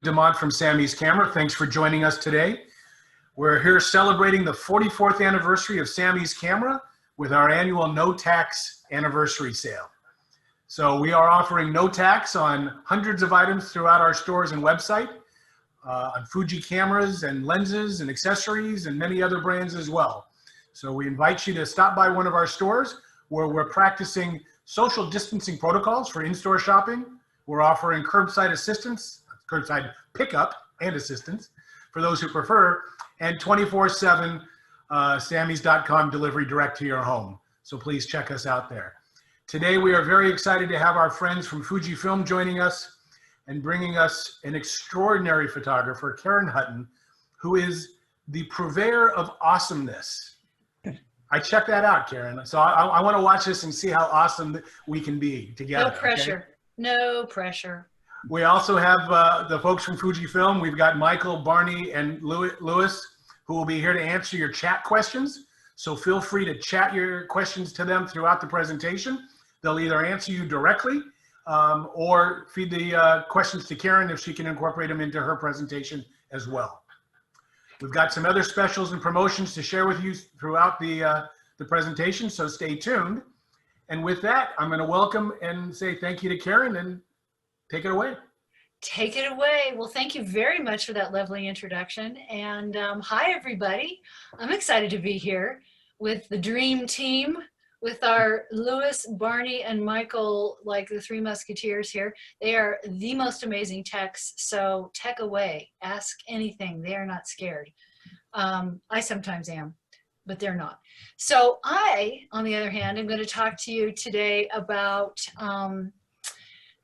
DeMont from Samy's Camera. Thanks for joining us today. We're here celebrating the 44th anniversary of Samy's Camera with our annual no tax anniversary sale. So we are offering no tax on hundreds of items throughout our stores and website, on Fuji cameras and lenses and accessories and many other brands as well. So we invite you to stop by one of our stores where we're practicing social distancing protocols for in-store shopping. We're offering curbside assistance, curbside pickup and assistance for those who prefer, and 24/7 Samys.com delivery direct to your home. So please check us out there. Today we are very excited to have our friends from Fujifilm joining us and bringing us an extraordinary photographer, Karen Hutton, who is the purveyor of awesomeness. I checked that out, Karen. So I want to watch this and see how awesome we can be together. No pressure. Okay? No pressure. We also have the folks from Fujifilm. We've got Michael, Barney, and Lewis, who will be here to answer your chat questions. So feel free to chat your questions to them throughout the presentation. They'll either answer you directly or feed the questions to Karen if she can incorporate them into her presentation as well. We've got some other specials and promotions to share with you throughout the presentation, so stay tuned. And with that, I'm going to welcome and say thank you to Karen and take it away. Take it away. Well, thank you very much for that lovely introduction. And hi, everybody. I'm excited to be here with the dream team, with our Lewis, Barney, and Michael, like the three musketeers here. They are the most amazing techs. So tech away. Ask anything. They are not scared. I sometimes am, but they're not. So I, on the other hand, am going to talk to you today about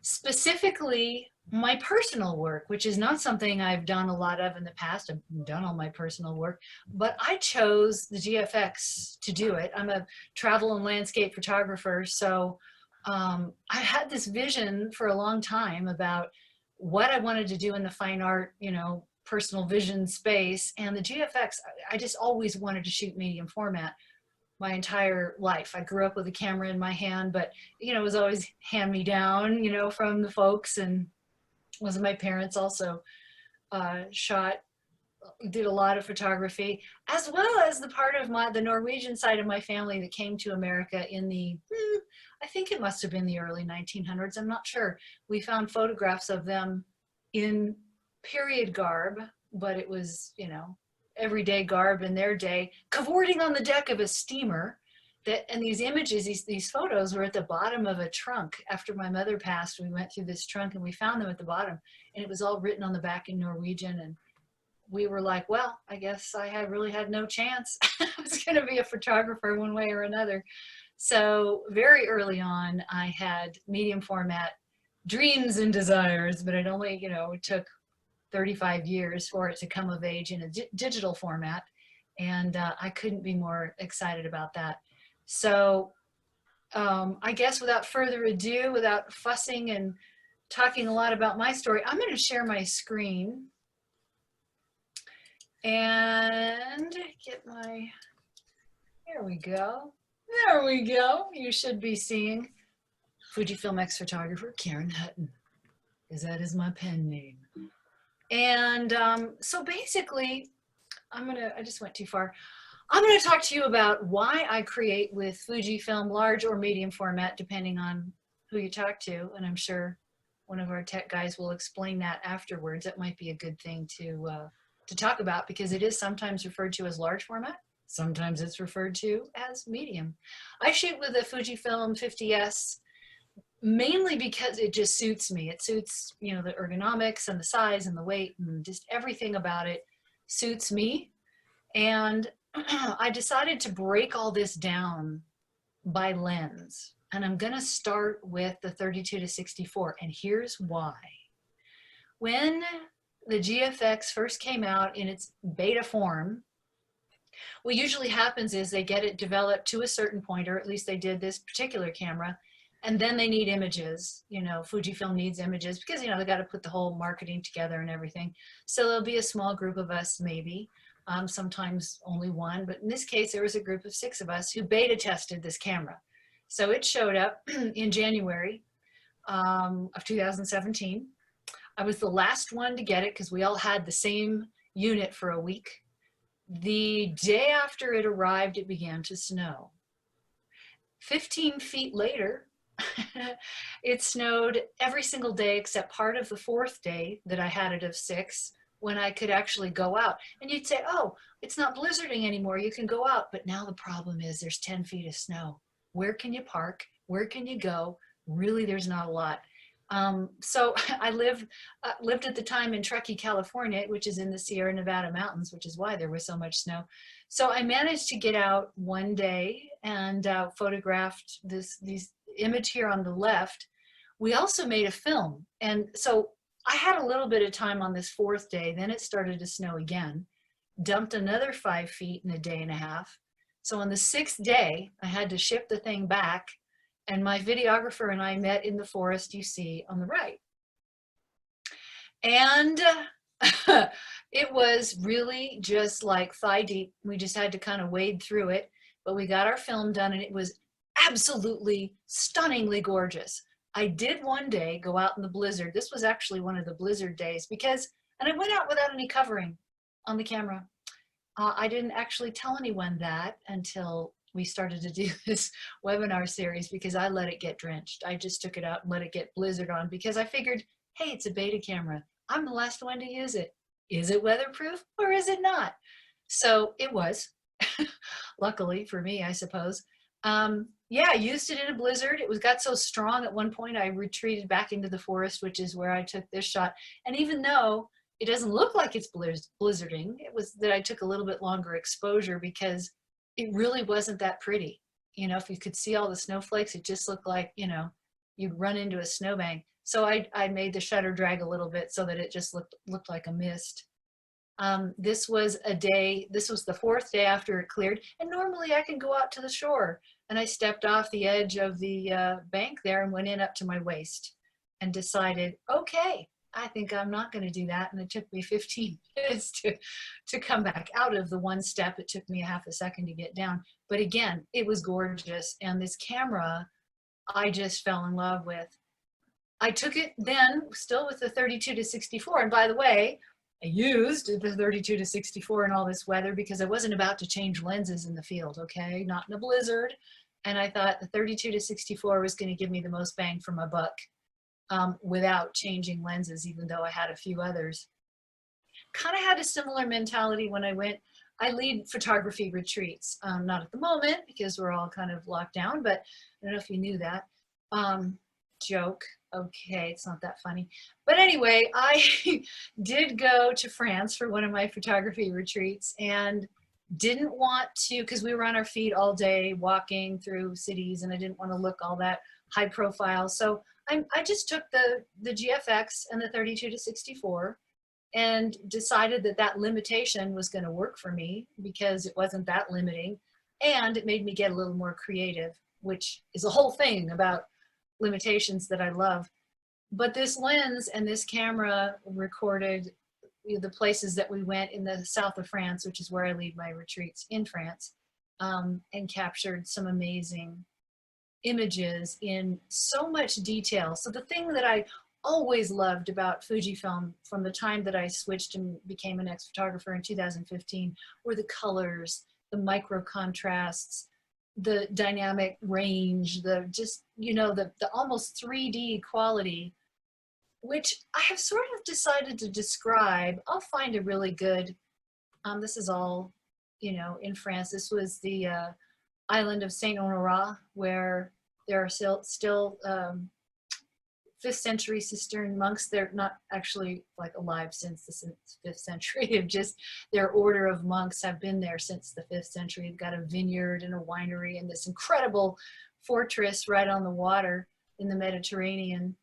specifically my personal work, which is not something I've done a lot of in the past. I've done all my personal work, but I chose the GFX to do it. I'm a travel and landscape photographer, so I had this vision for a long time about what I wanted to do in the fine art, you know, personal vision space. And the GFX, I just always wanted to shoot medium format my entire life. I grew up with a camera in my hand, but, you know, it was always hand me down, you know, from the folks, and was my parents also did a lot of photography, as well as the part of the Norwegian side of my family that came to America in the, I think it must have been the early 1900s. I'm not sure. We found photographs of them in period garb, but it was, you know, everyday garb in their day, cavorting on the deck of a steamer. And these images, these photos were at the bottom of a trunk. After my mother passed, we went through this trunk and we found them at the bottom, and it was all written on the back in Norwegian. And we were like, well, I guess I really had no chance. I was going to be a photographer one way or another. So very early on, I had medium format dreams and desires, but it only, you know, it took 35 years for it to come of age in a digital format. And I couldn't be more excited about that. So I guess without further ado, without fussing and talking a lot about my story, I'm going to share my screen and get my, there we go. There we go. You should be seeing Fujifilm X photographer Karen Hutton, because that is my pen name. And so basically, I just went too far. I'm going to talk to you about why I create with Fujifilm large or medium format, depending on who you talk to. And I'm sure one of our tech guys will explain that afterwards. That might be a good thing to talk about, because it is sometimes referred to as large format. Sometimes it's referred to as medium. I shoot with a Fujifilm 50S mainly because it just suits me. It suits, you know, the ergonomics and the size and the weight and just everything about it suits me. And I decided to break all this down by lens. And I'm going to start with the 32-64. And here's why. When the GFX first came out in its beta form, what usually happens is they get it developed to a certain point, or at least they did this particular camera, and then they need images. You know, Fujifilm needs images because, you know, they got to put the whole marketing together and everything. So there'll be a small group of us, maybe, sometimes only one, but in this case, there was a group of 6 of us who beta tested this camera. So it showed up in January of 2017. I was the last one to get it because we all had the same unit for a week. The day after it arrived, it began to snow. 15 feet later, it snowed every single day except part of the fourth day that I had it of 6 when I could actually go out. And you'd say, oh, it's not blizzarding anymore. You can go out. But now the problem is there's 10 feet of snow. Where can you park? Where can you go? Really, there's not a lot. So I lived at the time in Truckee, California, which is in the Sierra Nevada mountains, which is why there was so much snow. So I managed to get out one day and photographed this image here on the left. We also made a film. And so I had a little bit of time on this fourth day. Then it started to snow again, dumped another 5 feet in a day and a half. So on the 6th day, I had to ship the thing back. And my videographer and I met in the forest you see on the right. And it was really just like thigh deep. We just had to kind of wade through it, but we got our film done and it was absolutely stunningly gorgeous. I did one day go out in the blizzard. This was actually one of the blizzard days and I went out without any covering on the camera. I didn't actually tell anyone that until we started to do this webinar series because I let it get drenched. I just took it out and let it get blizzard on because I figured, hey, it's a beta camera. I'm the last one to use it. Is it weatherproof or is it not? So it was, luckily for me, I suppose. Yeah, I used it in a blizzard. It got so strong at one point I retreated back into the forest, which is where I took this shot. And even though it doesn't look like it's blizzarding, it was that I took a little bit longer exposure because it really wasn't that pretty. You know, if you could see all the snowflakes, it just looked like, you know, you'd run into a snowbank. So I made the shutter drag a little bit so that it just looked like a mist. This was the 4th day after it cleared. And normally I can go out to the shore. And I stepped off the edge of the bank there and went in up to my waist and decided, okay, I think I'm not going to do that. And it took me 15 minutes to come back out of the one step. It took me a half a second to get down. But again, it was gorgeous. And this camera, I just fell in love with. I took it then still with the 32 to 64. And by the way, I used the 32 to 64 in all this weather because I wasn't about to change lenses in the field, okay? Not in a blizzard. And I thought the 32 to 64 was going to give me the most bang for my buck. Without changing lenses, even though I had a few others. Kind of had a similar mentality when I lead photography retreats. Not at the moment because we're all kind of locked down, but I don't know if you knew that. Joke. Okay, it's not that funny. But anyway, I did go to France for one of my photography retreats and didn't want to, because we were on our feet all day walking through cities and I didn't want to look all that high profile. So I just took the GFX and the 32 to 64 and decided that limitation was going to work for me because it wasn't that limiting. And it made me get a little more creative, which is a whole thing about limitations that I love. But this lens and this camera recorded the places that we went in the south of France, which is where I lead my retreats in France, and captured some amazing images in so much detail. So the thing that I always loved about Fujifilm from the time that I switched and became an ex-photographer in 2015 were the colors, the micro contrasts, the dynamic range, the just, you know, the almost 3D quality, which I have sort of decided to describe. I'll find a really good, this is all, you know, in France. This was the island of Saint Honorat, where there are still 5th century Cistercian monks. They're not actually like alive since the 5th century. Just their order of monks have been there since the 5th century. They've got a vineyard and a winery and this incredible fortress right on the water in the Mediterranean.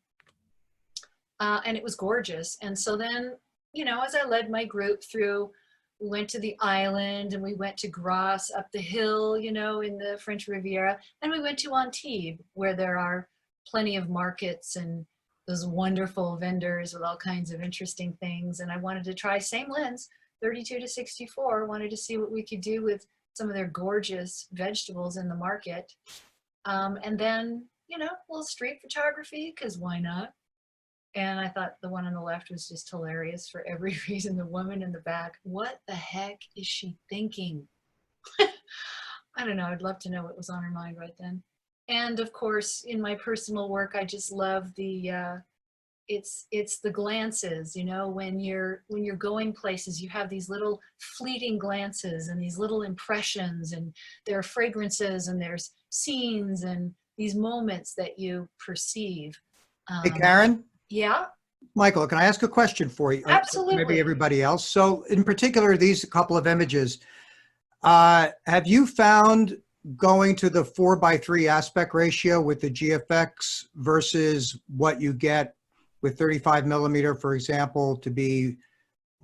And it was gorgeous. And so then, you know, as I led my group through, we went to the island and we went to Grasse up the hill, you know, in the French Riviera. And we went to Antibes, where there are plenty of markets and those wonderful vendors with all kinds of interesting things. And I wanted to try same lens, 32 to 64, wanted to see what we could do with some of their gorgeous vegetables in the market. And then, you know, a little street photography, because why not? And I thought the one on the left was just hilarious for every reason. The woman in the back, what the heck is she thinking? I don't know. I'd love to know what was on her mind right then. And of course, in my personal work, I just love the it's the glances. You know, when you're going places, you have these little fleeting glances and these little impressions, and there are fragrances and there's scenes and these moments that you perceive. Hey, Karen. Yeah, Michael, can I ask a question for you? Or absolutely. maybe everybody else. So in particular, these couple of images, have you found going to the 4:3 aspect ratio with the GFX versus what you get with 35mm, for example, to be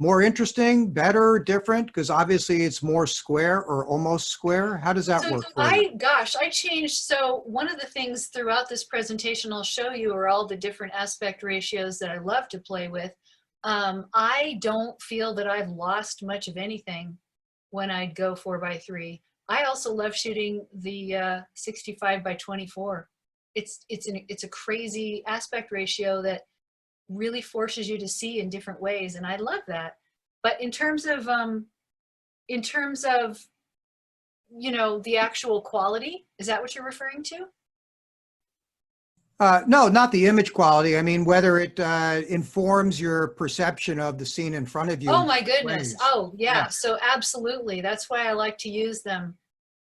more interesting, better, different? Because obviously it's more square or almost square. How does that work for you? I changed. So one of the things throughout this presentation I'll show you are all the different aspect ratios that I love to play with. I don't feel that I've lost much of anything when I go 4:3. I also love shooting the 65:24. It's a crazy aspect ratio that really forces you to see in different ways, and I love that. But in terms of you know, the actual quality, is that what you're referring to? No, not the image quality. I mean, whether it informs your perception of the scene in front of you. Oh my goodness. Ways. Oh yeah. Yeah. So absolutely. That's why I like to use them.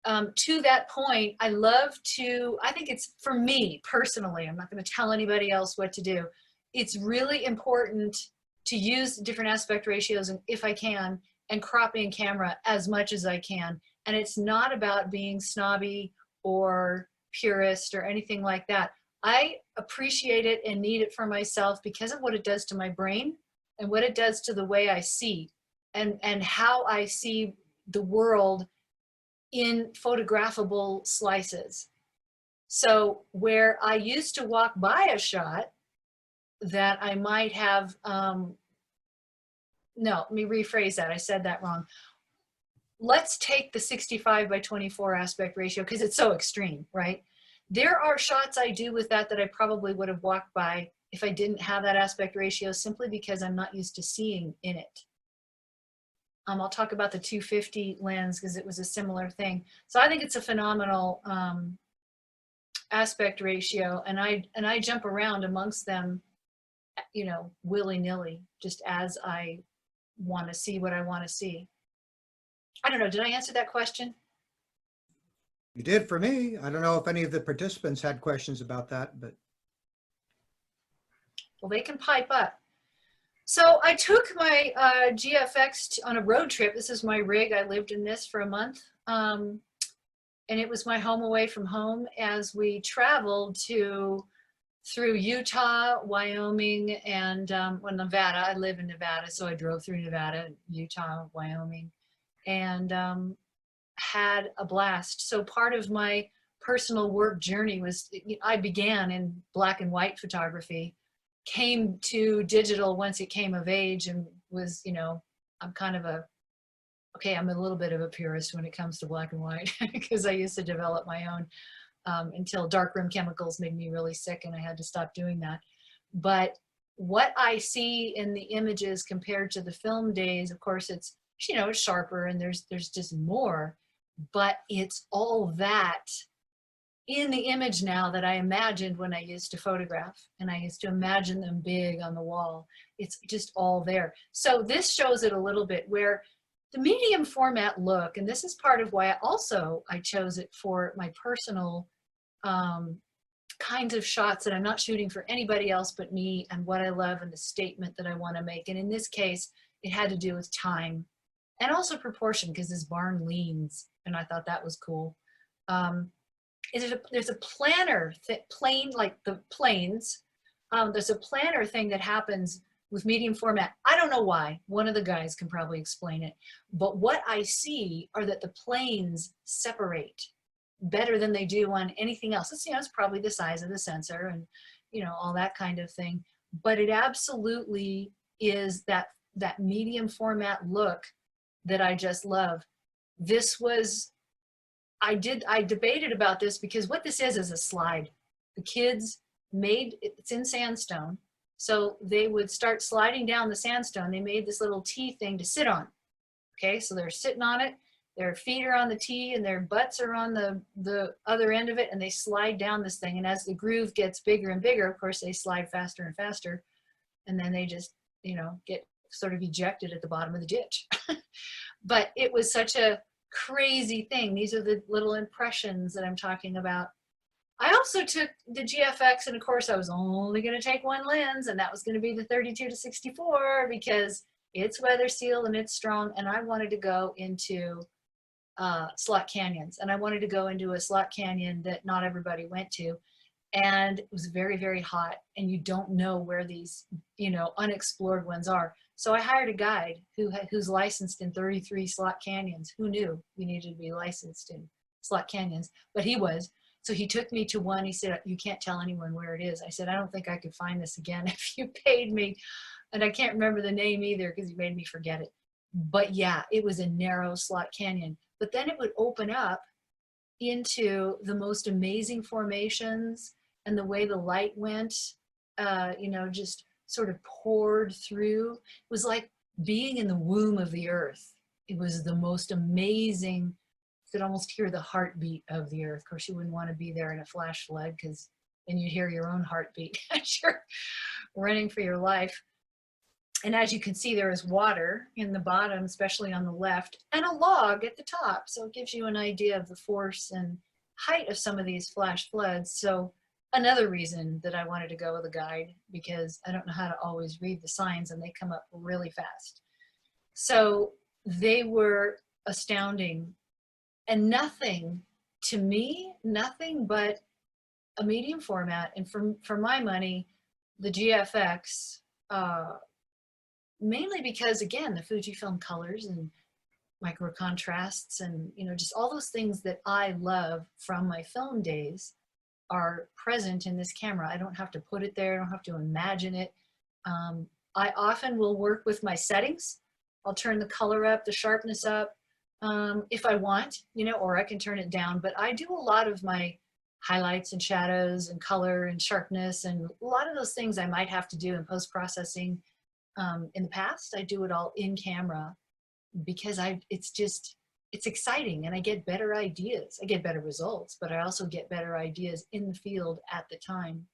To that point, I think it's, for me personally, I'm not going to tell anybody else what to do. It's really important to use different aspect ratios, and if I can, and cropping camera as much as I can. And it's not about being snobby or purist or anything like that. I appreciate it and need it for myself because of what it does to my brain and what it does to the way I see and how I see the world in photographable slices. So where I used to walk by a shot that I might have, no, let me rephrase that. I said that wrong. Let's take the 65:24 aspect ratio because it's so extreme, right? There are shots I do with that I probably would have walked by if I didn't have that aspect ratio, simply because I'm not used to seeing in it. I'll talk about the 250 lens because it was a similar thing. So I think it's a phenomenal aspect ratio, and I jump around amongst them, you know, willy-nilly, just as I want to see what I want to see. I don't know, did I answer that question? You did for me. I don't know if any of the participants had questions about that, but. Well, they can pipe up. So I took my GFX on a road trip. This is my rig. I lived in this for a month. And it was my home away from home as we traveled through Utah, Wyoming, and well, Nevada. I live in Nevada, so I drove through Nevada, Utah, Wyoming, and had a blast. So part of my personal work journey was, I began in black and white photography, came to digital once it came of age, and was, you know, I'm a little bit of a purist when it comes to black and white because I used to develop my own until darkroom chemicals made me really sick and I had to stop doing that. But what I see in the images compared to the film days, of course, it's, you know, it's sharper and there's just more, but it's all that in the image now that I imagined when I used to photograph, and I used to imagine them big on the wall. It's just all there. So this shows it a little bit, where the medium format look, and this is part of why I chose it for my personal kinds of shots that I'm not shooting for anybody else but me and what I love and the statement that I want to make. And in this case, it had to do with time and also proportion, because this barn leans, and I thought that was cool. There's a planner plane, like the planes. There's a planner thing that happens with medium format. I don't know why. One of the guys can probably explain it. But what I see are that the planes separate better than they do on anything else. It's, you know, it's probably the size of the sensor and, you know, all that kind of thing. But it absolutely is that medium format look that I just love. This was, I debated about this because what this is a slide. The kids made, it's in sandstone. So they would start sliding down the sandstone. They made this little T thing to sit on. Okay, so they're sitting on it. Their feet are on the T and their butts are on the other end of it, and they slide down this thing. And as the groove gets bigger and bigger, of course, they slide faster and faster. And then they just, you know, get sort of ejected at the bottom of the ditch. But it was such a crazy thing. These are the little impressions that I'm talking about. I also took the GFX, and of course I was only going to take one lens, and that was going to be the 32-64 because it's weather sealed and it's strong, and I wanted to go into slot canyons, and I wanted to go into a slot canyon that not everybody went to, and it was very, very hot, and you don't know where these, you know, unexplored ones are. So I hired a guide who's licensed in 33 slot canyons. Who knew you needed to be licensed in slot canyons? But he was. So he took me to one. He said, you can't tell anyone where it is. I said, I don't think I could find this again if you paid me. And I can't remember the name either because he made me forget it. But yeah, it was a narrow slot canyon. But then it would open up into the most amazing formations, and the way the light went, you know, just sort of poured through. It was like being in the womb of the earth. It was the most amazing. You could almost hear the heartbeat of the earth. Of course, you wouldn't want to be there in a flash flood because then you'd hear your own heartbeat as you're running for your life. And as you can see, there is water in the bottom, especially on the left, and a log at the top. So it gives you an idea of the force and height of some of these flash floods. So another reason that I wanted to go with a guide, because I don't know how to always read the signs and they come up really fast. So they were astounding, and nothing, to me, nothing but a medium format. And for my money, the GFX, mainly because, again, the Fujifilm colors and micro contrasts and, you know, just all those things that I love from my film days are present in this camera. I don't have to put it there. I don't have to imagine it. I often will work with my settings. I'll turn the color up, the sharpness up, if I want, you know, or I can turn it down. But I do a lot of my highlights and shadows and color and sharpness, and a lot of those things I might have to do in post-processing. In the past, I do it all in camera because it's exciting, and I get better ideas. I get better results, but I also get better ideas in the field at the time.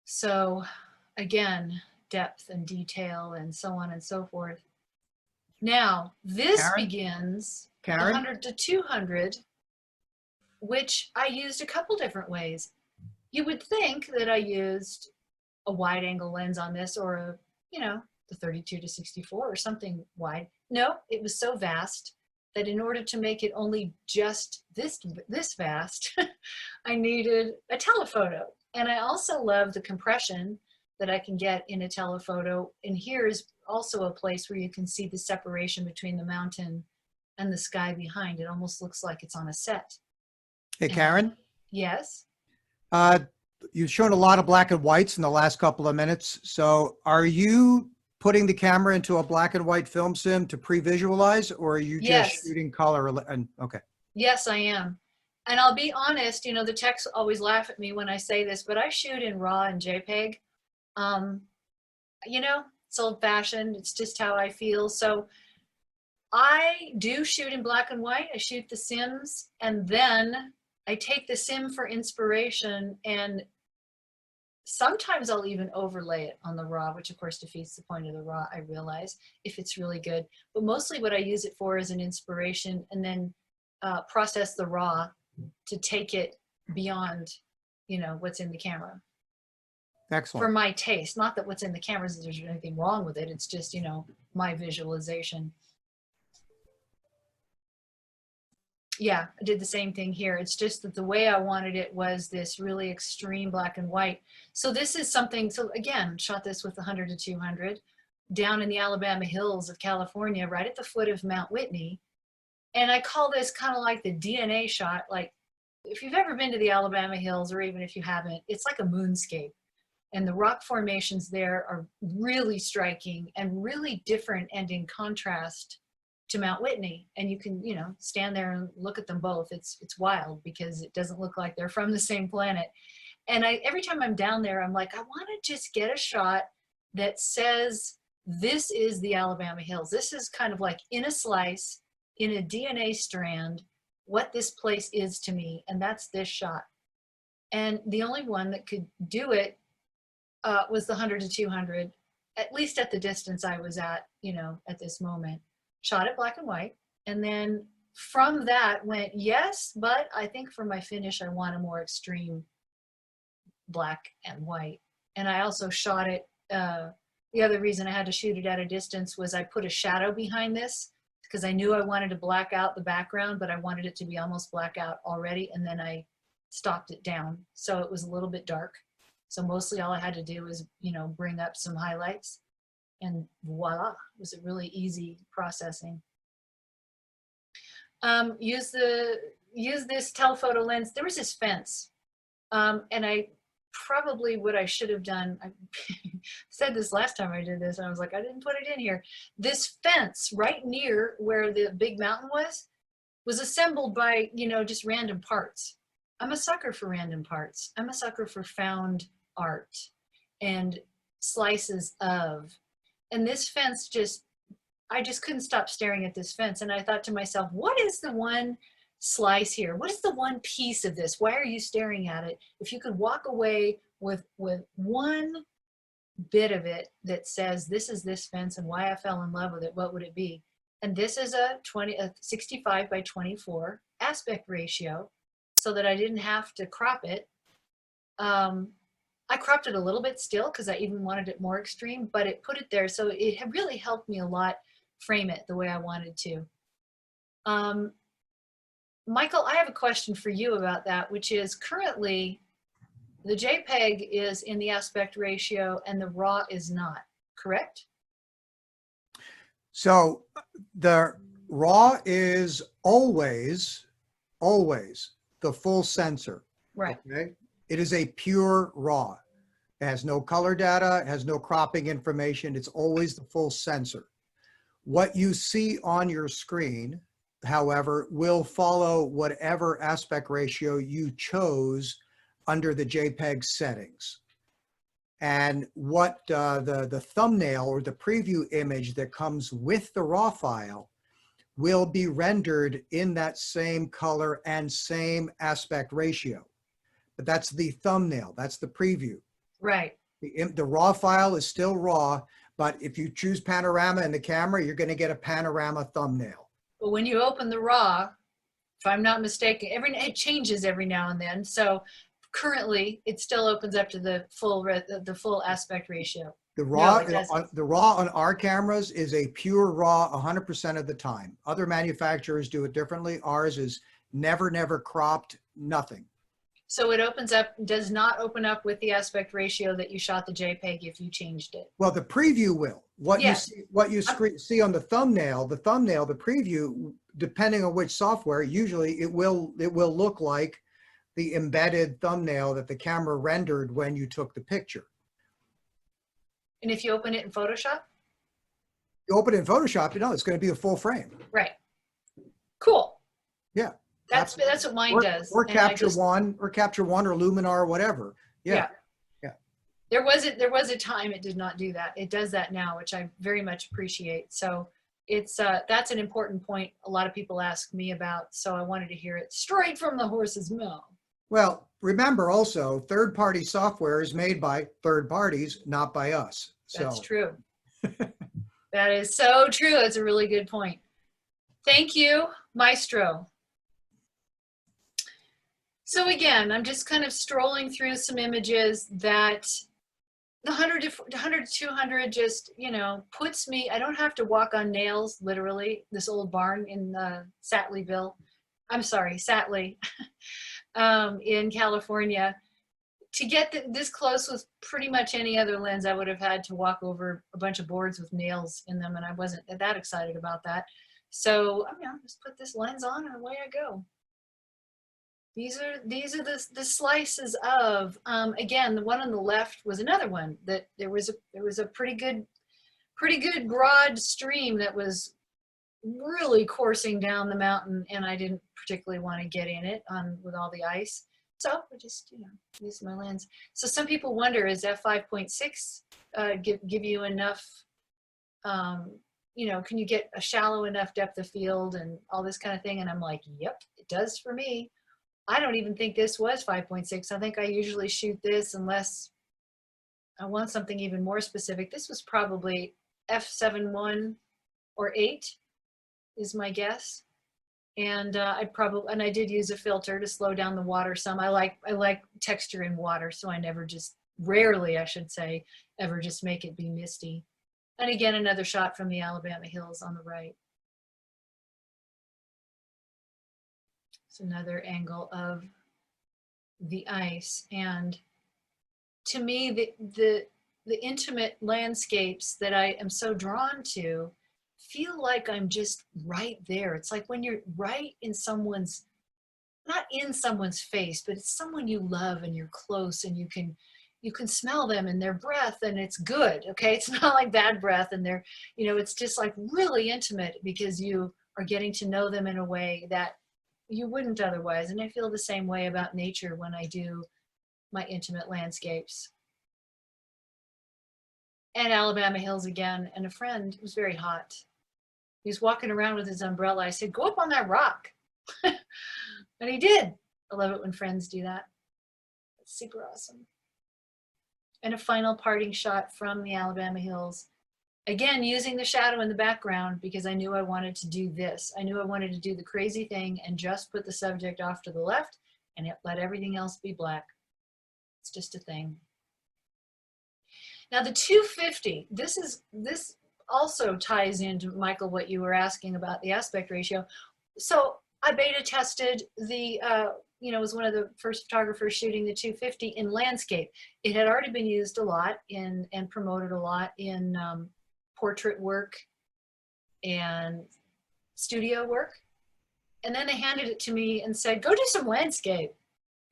So again, depth and detail and so on and so forth. Now, this Karen? begins Karen? 100 to 200, which I used a couple different ways. You would think that I used a wide angle lens on this, or a, you know, the 32-64 or something wide. No, it was so vast that in order to make it only just this vast, I needed a telephoto. And I also love the compression that I can get in a telephoto. And here is also a place where you can see the separation between the mountain and the sky behind. It almost looks like it's on a set. Hey, Karen? Yes? You've shown a lot of black and whites in the last couple of minutes. So are you putting the camera into a black and white film sim to pre-visualize, or are you just Yes. shooting color? And okay. Yes, I am. And I'll be honest, you know, the techs always laugh at me when I say this, but I shoot in RAW and JPEG. You know, it's old fashioned. It's just how I feel. So I do shoot in black and white. I shoot the sims, and then I take the sim for inspiration, and sometimes I'll even overlay it on the RAW, which of course defeats the point of the RAW, I realize, if it's really good. But mostly what I use it for is an inspiration, and then process the RAW to take it beyond, you know, what's in the camera. Excellent. For my taste. Not that what's in the cameras, there's anything wrong with it. It's just, you know, my visualization. Yeah, I did the same thing here. It's just that the way I wanted it was this really extreme black and white. So this is something, so again, shot this with 100 to 200 down in the Alabama hills of California, right at the foot of Mount Whitney. And I call this kind of like the DNA shot. Like if you've ever been to the Alabama hills, or even if you haven't, it's like a moonscape. And the rock formations there are really striking and really different and in contrast to Mount Whitney. And you can, you know, stand there and look at them both. It's wild because it doesn't look like they're from the same planet. And every time I'm down there, I'm like, I want to just get a shot that says, this is the Alabama Hills. This is kind of like in a slice, in a DNA strand, what this place is to me. And that's this shot. And the only one that could do it was the 100 to 200, at least at the distance I was at, you know, at this moment. Shot it black and white. And then from that went, yes, but I think for my finish, I want a more extreme black and white. And I also shot it. The other reason I had to shoot it at a distance was I put a shadow behind this because I knew I wanted to black out the background, but I wanted it to be almost black out already. And then I stopped it down. So it was a little bit dark. So mostly all I had to do was, you know, bring up some highlights, and voila, it was a really easy processing. Use this telephoto lens. There was this fence, and I probably what I should have done, I said this last time I did this, and I was like, I didn't put it in here. This fence right near where the big mountain was assembled by, you know, just random parts. I'm a sucker for random parts. I'm a sucker for found art and slices of, and this fence I just couldn't stop staring at this fence. And I thought to myself, what is the one slice here? What is the one piece of this? Why are you staring at it? If you could walk away with one bit of it that says, this is this fence and why I fell in love with it, what would it be? And this is a 65 by 24 aspect ratio, so that I didn't have to crop it. I cropped it a little bit still because I even wanted it more extreme, but it put it there. So it really helped me a lot frame it the way I wanted to. Michael, I have a question for you about that, which is currently the JPEG is in the aspect ratio and the RAW is not, correct? So the RAW is always the full sensor. Right. Okay. It is a pure RAW. It has no color data, it has no cropping information. It's always the full sensor. What you see on your screen, however, will follow whatever aspect ratio you chose under the JPEG settings. And what the thumbnail or the preview image that comes with the RAW file will be rendered in that same color and same aspect ratio. But that's the thumbnail, that's the preview. Right. The RAW file is still RAW, but if you choose panorama in the camera, you're going to get a panorama thumbnail. But when you open the RAW, if I'm not mistaken, it changes every now and then. So currently, it still opens up to the full aspect ratio. The RAW, No, the RAW on our cameras is a pure RAW 100% of the time. Other manufacturers do it differently. Ours is never cropped, nothing. So it opens up, does not open up with the aspect ratio that you shot the JPEG if you changed it. Well, the preview will. Yes. What you see on the thumbnail, the preview, depending on which software, usually it will look like the embedded thumbnail that the camera rendered when you took the picture. And if you open it in Photoshop? You open it in Photoshop, you know, it's going to be a full frame. Right. Cool. Yeah. That's what mine does. Or Capture One or Luminar or whatever. Yeah. There was a time it did not do that. It does that now, which I very much appreciate. So it's that's an important point a lot of people ask me about. So I wanted to hear it straight from the horse's mouth. Well, remember also, third-party software is made by third parties, not by us. That's true. That is so true. That's a really good point. Thank you, Maestro. So again, I'm just kind of strolling through some images that the 100 to 200 just, you know, puts me, I don't have to walk on nails, literally, this old barn in Satleyville. I'm sorry, Satley, in California. To get this close with pretty much any other lens, I would have had to walk over a bunch of boards with nails in them, and I wasn't that excited about that. So I'm gonna just put this lens on and away I go. These are the slices of, again, the one on the left was another one that there was a pretty good broad stream that was really coursing down the mountain, and I didn't particularly want to get in it with all the ice. So I just, use my lens. So some people wonder, is that 5.6 give you enough, can you get a shallow enough depth of field and all this kind of thing? And I'm like, yep, it does for me. I don't even think this was 5.6. I think I usually shoot this unless I want something even more specific. This was probably f7.1 or 8 is my guess. And I did use a filter to slow down the water some. I like texture in water, so I never just, rarely I should say, ever just make it be misty. And again, another shot from the Alabama Hills on the right. It's another angle of the ice. And to me, the intimate landscapes that I am so drawn to feel like I'm just right there. It's like when you're right in someone's, not in someone's face, but it's someone you love and you're close and you can smell them and their breath and it's good. Okay. It's not like bad breath and they're, it's just like really intimate because you are getting to know them in a way that you wouldn't otherwise. And I feel the same way about nature when I do my intimate landscapes. And Alabama Hills again, and a friend, it was very hot. He was walking around with his umbrella. I said, go up on that rock. And he did. I love it when friends do that. It's super awesome. And a final parting shot from the Alabama Hills. Again, using the shadow in the background because I knew I wanted to do this. I knew I wanted to do the crazy thing and just put the subject off to the left and let everything else be black. It's just a thing. Now the 250, this also ties into, Michael, what you were asking about the aspect ratio. So I beta tested the, was one of the first photographers shooting the 250 in landscape. It had already been used a lot and promoted a lot in portrait work and studio work. And then they handed it to me and said, go do some landscape.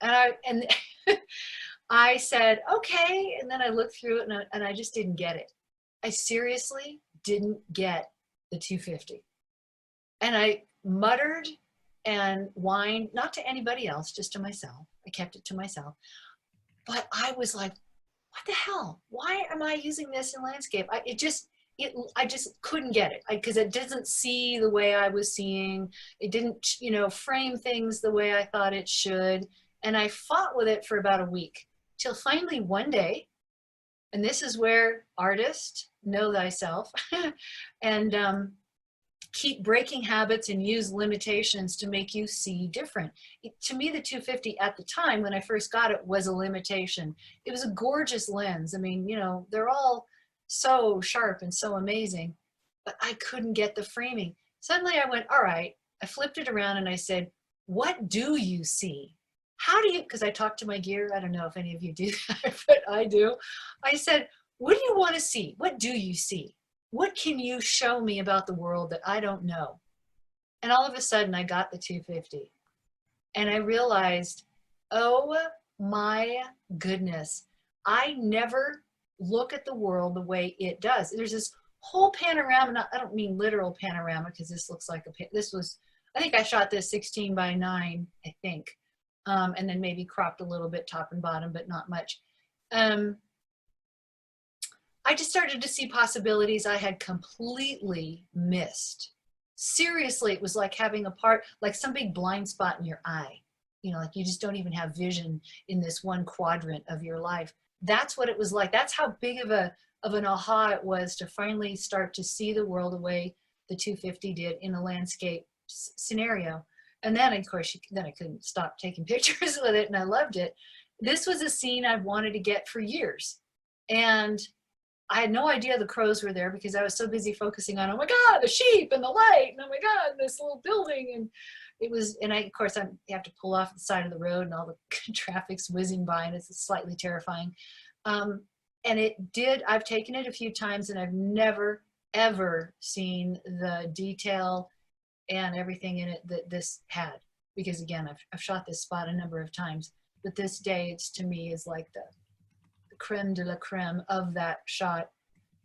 And I said, okay. And then I looked through it and I just didn't get it. I seriously didn't get the 250. And I muttered and whined, not to anybody else, just to myself. I kept it to myself. But I was like, what the hell? Why am I using this in landscape? I just couldn't get it because it doesn't see the way I was seeing. It didn't, frame things the way I thought it should. And I fought with it for about a week till finally one day, and this is where artists know thyself and keep breaking habits and use limitations to make you see different. To me, the 250 at the time when I first got it was a limitation. It was a gorgeous lens. I mean, they're all so sharp and so amazing, but I couldn't get the framing. Suddenly I went, all right, I flipped it around and I said, what do you see? How do you, because I talked to my gear, I don't know if any of you do that, but I do. I said, what do you want to see? What do you see? What can you show me about the world that I don't know? And all of a sudden I got the 250 and I realized, oh my goodness, I never look at the world the way it does. There's this whole panorama. I don't mean literal panorama because this looks like I think I shot this 16 by 9, I think. And then maybe cropped a little bit top and bottom, but not much. I just started to see possibilities I had completely missed. Seriously, it was like having like some big blind spot in your eye. Like you just don't even have vision in this one quadrant of your life. That's what it was like. That's how big of an aha it was to finally start to see the world the way the 250 did in a landscape scenario. And then, of course, then I couldn't stop taking pictures with it, and I loved it. This was a scene I'd wanted to get for years. And I had no idea the crows were there because I was so busy focusing on, oh my God, the sheep and the light, and oh my God, this little building. And it was, and of course, I have to pull off the side of the road and all the traffic's whizzing by, and it's slightly terrifying. And I've taken it a few times, and I've never, ever seen the detail and everything in it that this had, because again, I've shot this spot a number of times, but this day, to me, is like the creme de la creme of that shot.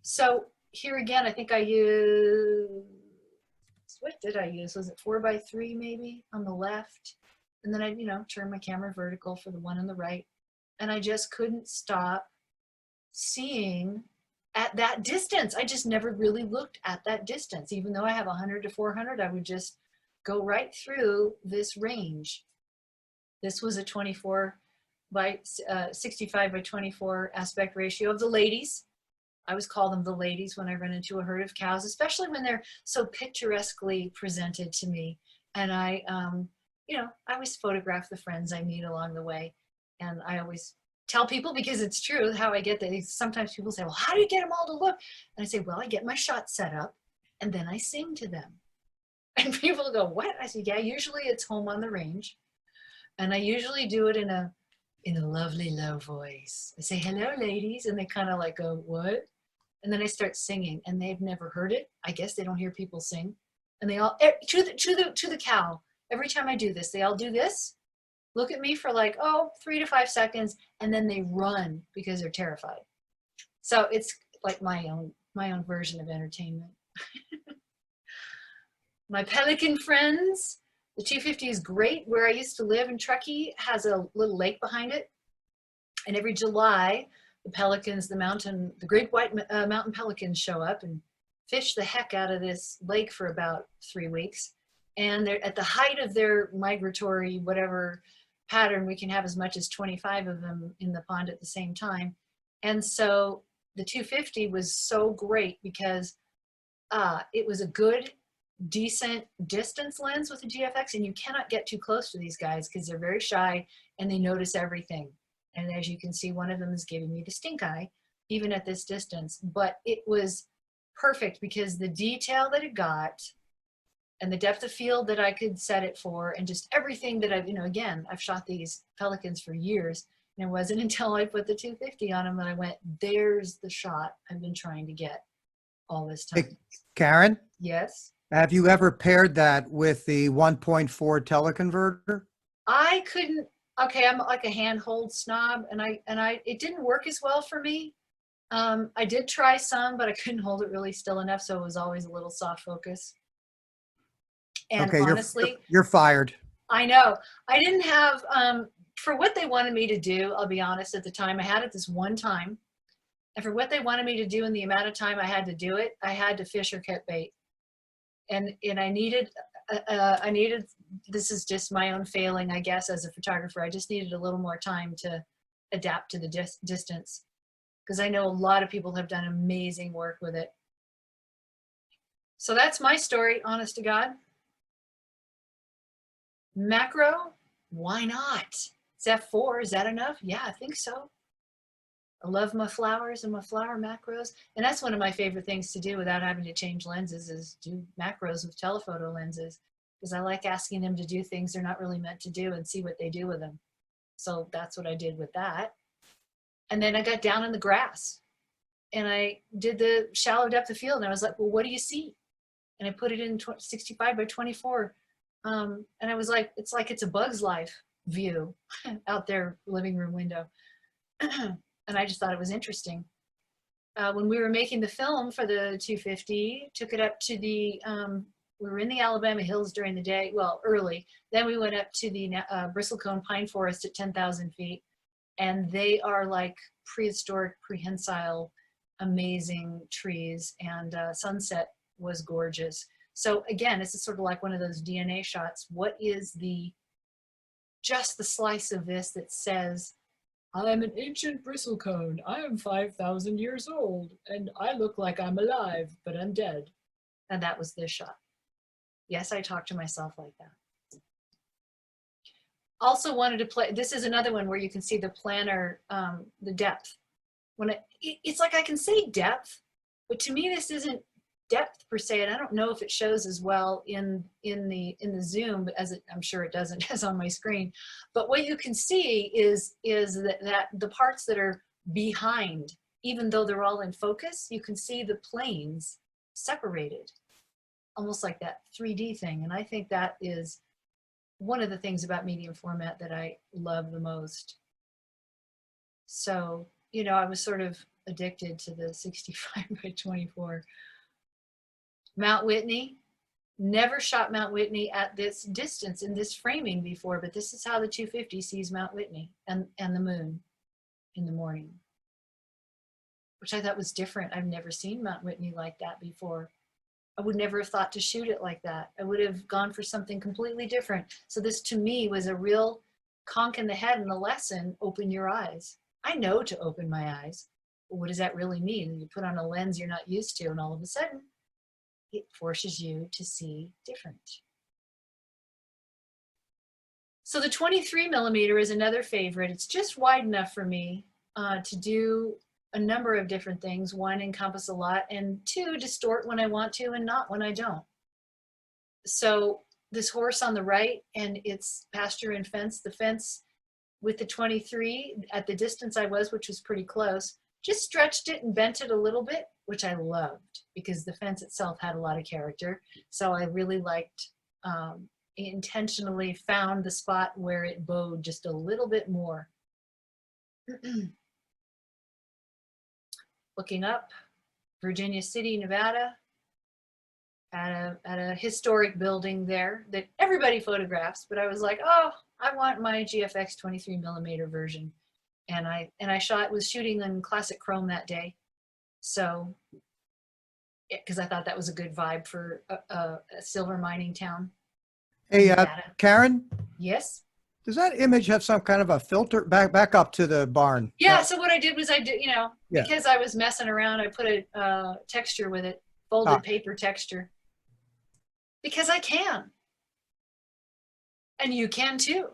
So here again, I think I used, what did I use? Was it 4x3 maybe on the left? And then I, turn my camera vertical for the one on the right. And I just couldn't stop seeing at that distance. I just never really looked at that distance. Even though I have 100 to 400, I would just go right through this range. This was a 24 by 65 by 24 aspect ratio of the ladies. I always call them the ladies when I run into a herd of cows, especially when they're so picturesquely presented to me. And I always photograph the friends I meet along the way. And I always tell people, because it's true, how I get that. Sometimes people say, well, how do you get them all to look? And I say, well, I get my shot set up and then I sing to them. And people go, what? I say, yeah, usually it's home on the range. And I usually do it in a lovely low voice. I say, hello, ladies. And they kind of like go, what? And then I start singing, and they've never heard it. I guess they don't hear people sing. And they all, to the cow, every time I do this, they all do this, look at me for like, 3 to 5 seconds, and then they run because they're terrified. So it's like my own version of entertainment. My pelican friends, the 250 is great. Where I used to live in Truckee has a little lake behind it. And every July, the pelicans, the great white mountain pelicans show up and fish the heck out of this lake for about 3 weeks. And they're at the height of their migratory, whatever pattern, we can have as much as 25 of them in the pond at the same time. And so the 250 was so great because it was a good, decent distance lens with the GFX, and you cannot get too close to these guys because they're very shy and they notice everything. And as you can see, one of them is giving me the stink eye, even at this distance. But it was perfect because the detail that it got and the depth of field that I could set it for, and just everything that again, I've shot these pelicans for years. And it wasn't until I put the 250 on them that I went, there's the shot I've been trying to get all this time. Hey, Karen, Yes. have you ever paired that with the 1.4 teleconverter? I couldn't. Okay, I'm like a handhold snob, and it didn't work as well for me. I did try some, but I couldn't hold it really still enough, so it was always a little soft focus. And Okay, honestly, you're fired. I know I didn't have for what they wanted me to do. I'll be honest. At the time, I had it this one time, and for what they wanted me to do in the amount of time I had to do it, I had to fish or cut bait, and I needed. This is just my own failing, I guess, as a photographer. I just needed a little more time to adapt to the distance, because I know a lot of people have done amazing work with it. So that's my story, honest to God. Macro, why not? It's f4, is that enough? Yeah, I think so. I love my flowers and my flower macros. And that's one of my favorite things to do without having to change lenses, is do macros with telephoto lenses, because I like asking them to do things they're not really meant to do and see what they do with them. So that's what I did with that. And then I got down in the grass and I did the shallow depth of field, and I was like, well, what do you see? And I put it in 65 by 24. And I was like, it's a Bug's Life view out their living room window. And I just thought it was interesting. When we were making the film for the 250, took it up to the, we were in the Alabama hills during the day, well, early. Then we went up to the bristlecone pine forest at 10,000 feet. And they are like prehistoric, prehensile, amazing trees. And sunset was gorgeous. So again, this is sort of like one of those DNA shots. What is just the slice of this that says, I'm an ancient bristlecone. I am 5,000 years old, and I look like I'm alive, but I'm dead. And that was this shot. Yes, I talk to myself like that. Also wanted to play, this is another one where you can see the planner, the depth. It's like I can say depth, but to me this isn't depth per se, and I don't know if it shows as well in the zoom, but I'm sure it doesn't as on my screen. But what you can see is that the parts that are behind, even though they're all in focus, you can see the planes separated, almost like that 3D thing. And I think that is one of the things about medium format that I love the most. So, I was sort of addicted to the 65 by 24. Mount Whitney, Never shot Mount Whitney at this distance in this framing before, but this is how the 250 sees Mount Whitney and the moon in the morning, which I thought was different. I've never seen Mount Whitney like that before. I would never have thought to shoot it like that. I would have gone for something completely different. So this to me was a real conk in the head and a lesson. Open your eyes. I know to open my eyes, but what does that really mean? You put on a lens you're not used to, and all of a sudden it forces you to see different. So the 23 millimeter is another favorite. It's just wide enough for me to do a number of different things. One, encompass a lot, and two, distort when I want to and not when I don't. So this horse on the right and its pasture and fence, the fence with the 23 at the distance I was, which was pretty close, just stretched it and bent it a little bit, which I loved because the fence itself had a lot of character. So I really liked, intentionally found the spot where it bowed just a little bit more. Looking up, Virginia City, Nevada, at a historic building there that everybody photographs, but I was like, oh, I want my GFX 23 millimeter version. And I was shooting in classic chrome that day. So, because I thought that was a good vibe for a silver mining town. Hey, Nevada. Karen, Yes. does that image have some kind of a filter? Back up to the barn. Yeah. So what I did was Yeah. because I was messing around, I put a texture with it, folded paper texture, because I can. And you can too.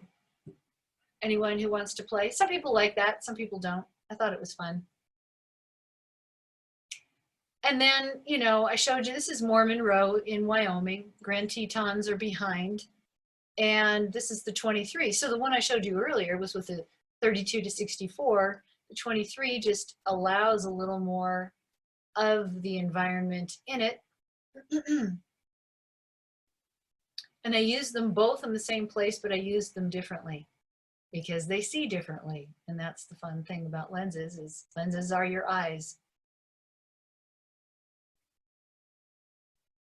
Anyone who wants to play. Some people like that, some people don't. I thought it was fun. And then, I showed you, this is Mormon Row in Wyoming. Grand Tetons are behind. And this is the 23. So the one I showed you earlier was with the 32 to 64. The 23 just allows a little more of the environment in it. And I use them both in the same place, but I use them differently because they see differently. And that's the fun thing about lenses, is lenses are your eyes.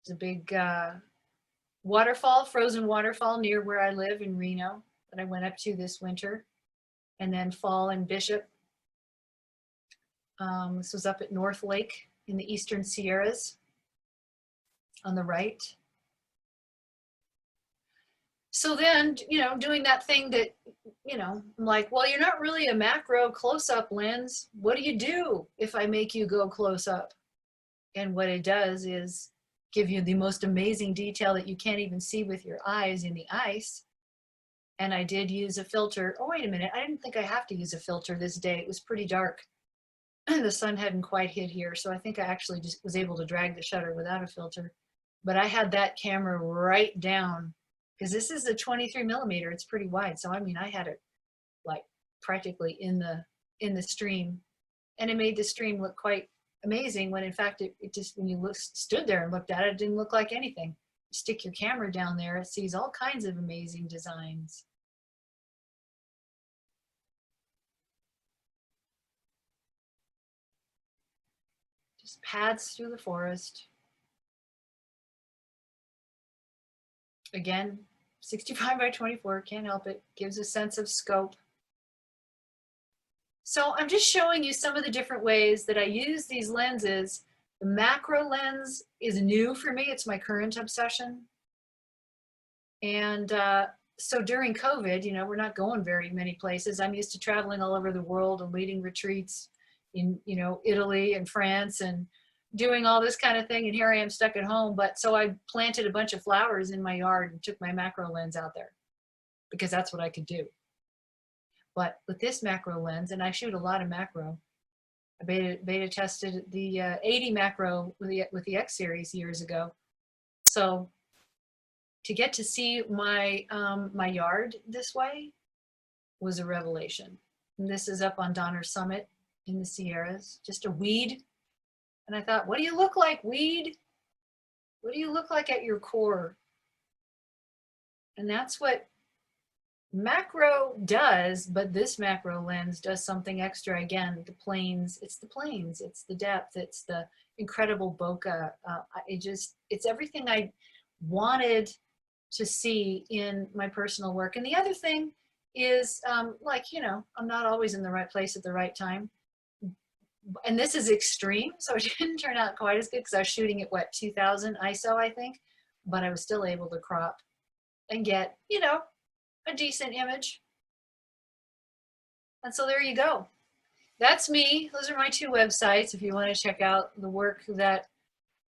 There's a big waterfall, frozen waterfall near where I live in Reno that I went up to this winter. And then fall in Bishop. This was up at North Lake in the Eastern Sierras on the right. So then, doing that thing that, I'm like, well, you're not really a macro close-up lens. What do you do if I make you go close up? And what it does is give you the most amazing detail that you can't even see with your eyes in the ice. And I did use a filter. Oh, wait a minute. I didn't think I have to use a filter this day. It was pretty dark. The sun hadn't quite hit here. So I think I actually just was able to drag the shutter without a filter. But I had that camera right down because this is a 23 millimeter. It's pretty wide. So, I had it like practically in the stream. And it made the stream look quite amazing when in fact it just, when you stood there and looked at it, it didn't look like anything. You stick your camera down there, it sees all kinds of amazing designs. Just paths through the forest. Again, 65 by 24, can't help it, gives a sense of scope. So I'm just showing you some of the different ways that I use these lenses. The macro lens is new for me. It's my current obsession. And so during COVID, we're not going very many places. I'm used to traveling all over the world and leading retreats in, Italy and France and doing all this kind of thing. And here I am stuck at home. But so I planted a bunch of flowers in my yard and took my macro lens out there because that's what I could do. But with this macro lens, and I shoot a lot of macro, I beta tested the 80 macro with the X series years ago. So to get to see my my yard this way was a revelation. And this is up on Donner Summit in the Sierras, just a weed. And I thought, what do you look like, weed? What do you look like at your core? And that's what macro does, but this macro lens does something extra. Again, the planes, it's the depth, it's the incredible bokeh. It's everything I wanted to see in my personal work. And the other thing is, like, you know, I'm not always in the right place at the right time. And this is extreme, so it didn't turn out quite as good because I was shooting at what, 2000 ISO, I think, but I was still able to crop and get, you know, a decent image. And so there you go. That's me. Those are my two websites if you want to check out the work that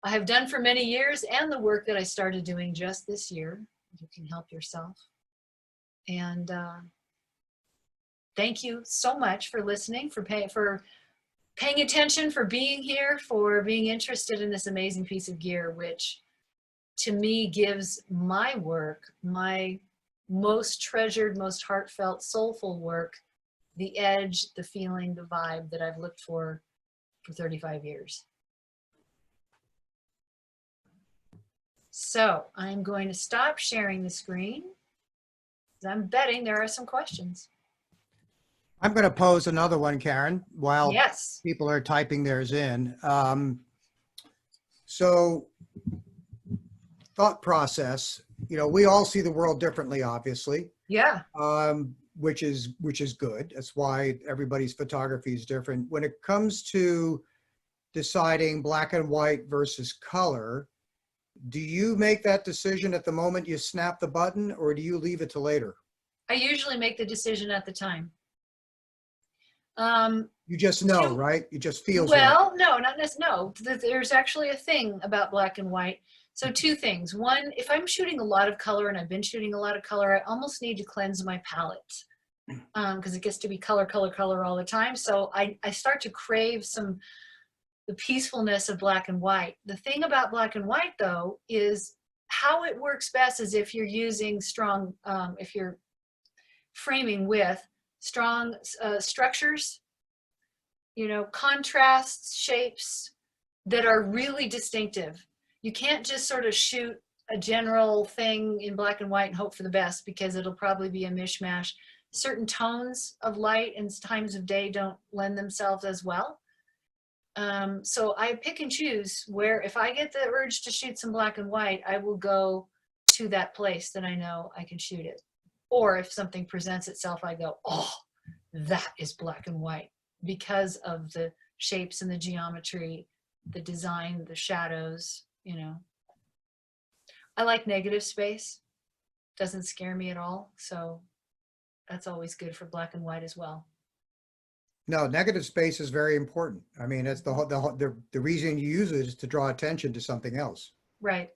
I have done for many years and the work that I started doing just this year. You can help yourself. And thank you so much for listening, for paying attention, for being here, for being interested in this amazing piece of gear, which to me gives my work, my most treasured, most heartfelt, soulful work, the edge, the feeling, the vibe that I've looked for 35 years. So I'm going to stop sharing the screen. I'm betting there are some questions. I'm going to pose another one, Karen, while Yes. people are typing theirs in. So thought process, you know, we all see the world differently, obviously. Yeah. Which is good. That's why everybody's photography is different. When it comes to deciding black and white versus color, do you make that decision at the moment you snap the button, or do you leave it to later? I usually make the decision at the time. You just know, right? It just feels well, right. no, not necessarily. No, there's actually a thing about black and white. So two things. One, if I'm shooting a lot of color, and I've been shooting a lot of color, I almost need to cleanse my palette because it gets to be color, color, color all the time. So I start to crave the peacefulness of black and white. The thing about black and white, though, is how it works best is if you're using strong, if you're framing with strong structures, you know, contrasts, shapes that are really distinctive. You can't just sort of shoot a general thing in black and white and hope for the best, because it'll probably be a mishmash. Certain tones of light and times of day don't lend themselves as well. So I pick and choose where, if I get the urge to shoot some black and white, I will go to that place that I know I can shoot it. Or if something presents itself, I go, oh, that is black and white, because of the shapes and the geometry, the design, the shadows, you know. I like negative space. Doesn't scare me at all. So that's always good for black and white as well. No, negative space is very important. I mean, that's the reason you use it is to draw attention to something else. Right.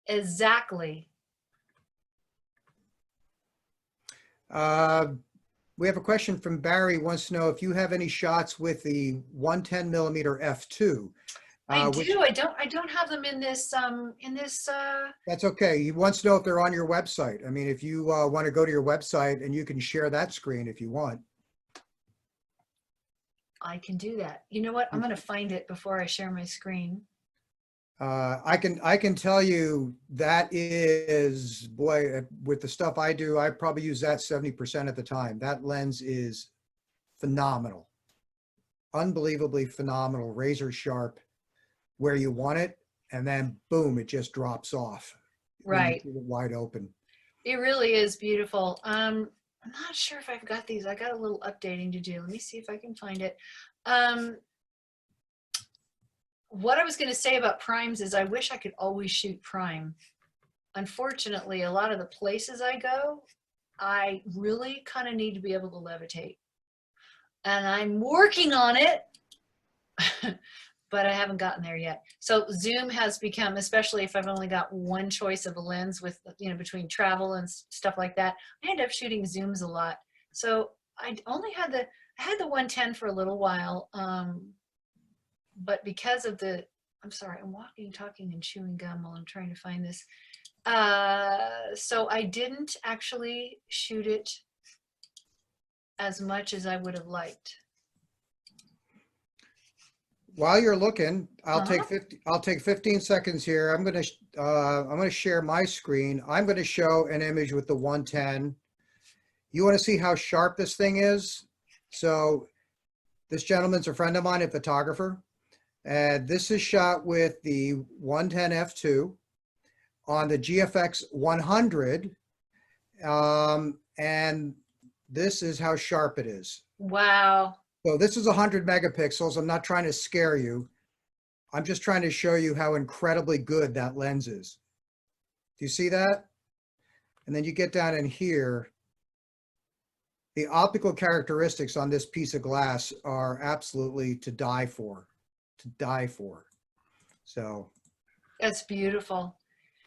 Exactly. We have a question from Barry, wants to know if you have any shots with the 110 millimeter f2. I do. I don't have them in this. That's okay. He wants to know if they're on your website. I mean, if you want to go to your website, and you can share that screen if you want. I can do that. You know what? I'm going to find it before I share my screen. I can tell you that is, boy, with the stuff I do, I probably use that 70% of the time. That lens is phenomenal, unbelievably phenomenal, razor sharp where you want it, and then boom, it just drops off. Right. Wide open. It really is beautiful. I'm not sure if I've got these. I got a little updating to do. Let me see if I can find it. What I was going to say about primes is I wish I could always shoot prime. Unfortunately, a lot of the places I go, I really kind of need to be able to levitate. And I'm working on it, but I haven't gotten there yet. So zoom has become, especially if I've only got one choice of a lens with, you know, between travel and stuff like that, I end up shooting zooms a lot. So I only had I had the 110 for a little while. But because of I'm sorry, I'm walking, talking, and chewing gum while I'm trying to find this. So I didn't actually shoot it as much as I would have liked. While you're looking, I'll take 15 seconds here. I'm going to share my screen. I'm going to show an image with the 110. You want to see how sharp this thing is? So this gentleman's a friend of mine, a photographer. This is shot with the 110 f2 on the GFX 100. And this is how sharp it is. Wow. So this is 100 megapixels. I'm not trying to scare you. I'm just trying to show you how incredibly good that lens is. Do you see that? And then you get down in here. The optical characteristics on this piece of glass are absolutely to die for, to die for. So That's beautiful.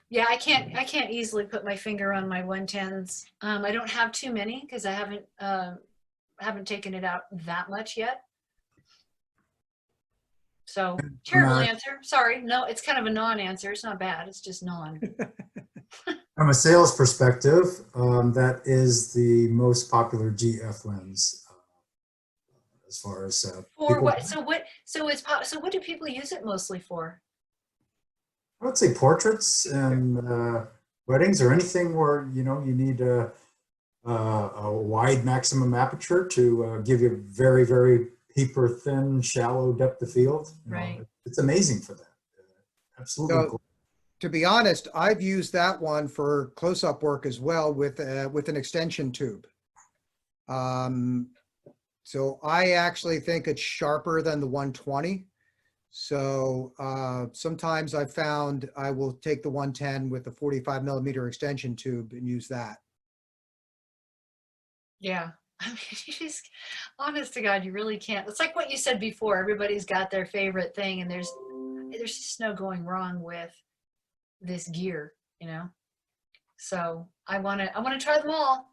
Yeah, I can't easily put my finger on my 110s. I don't have too many because I haven't taken it out that much yet. So terrible answer. Sorry. No, it's kind of a non-answer. It's not bad. It's just non. From a sales perspective, that is the most popular GF lens as far as For people, what? So what do people use it mostly for? I would say portraits and weddings or anything where you need a wide maximum aperture to give you very, very paper thin, shallow depth of field. Right. It's amazing for that. Absolutely. So, to be honest, I've used that one for close-up work as well with an extension tube. So I actually think it's sharper than the 120. So sometimes I've found I will take the 110 with the 45 millimeter extension tube and use that. Yeah. I mean, honest to God, you really can't. It's like what you said before. Everybody's got their favorite thing, and there's just no going wrong with this gear, So I want to try them all.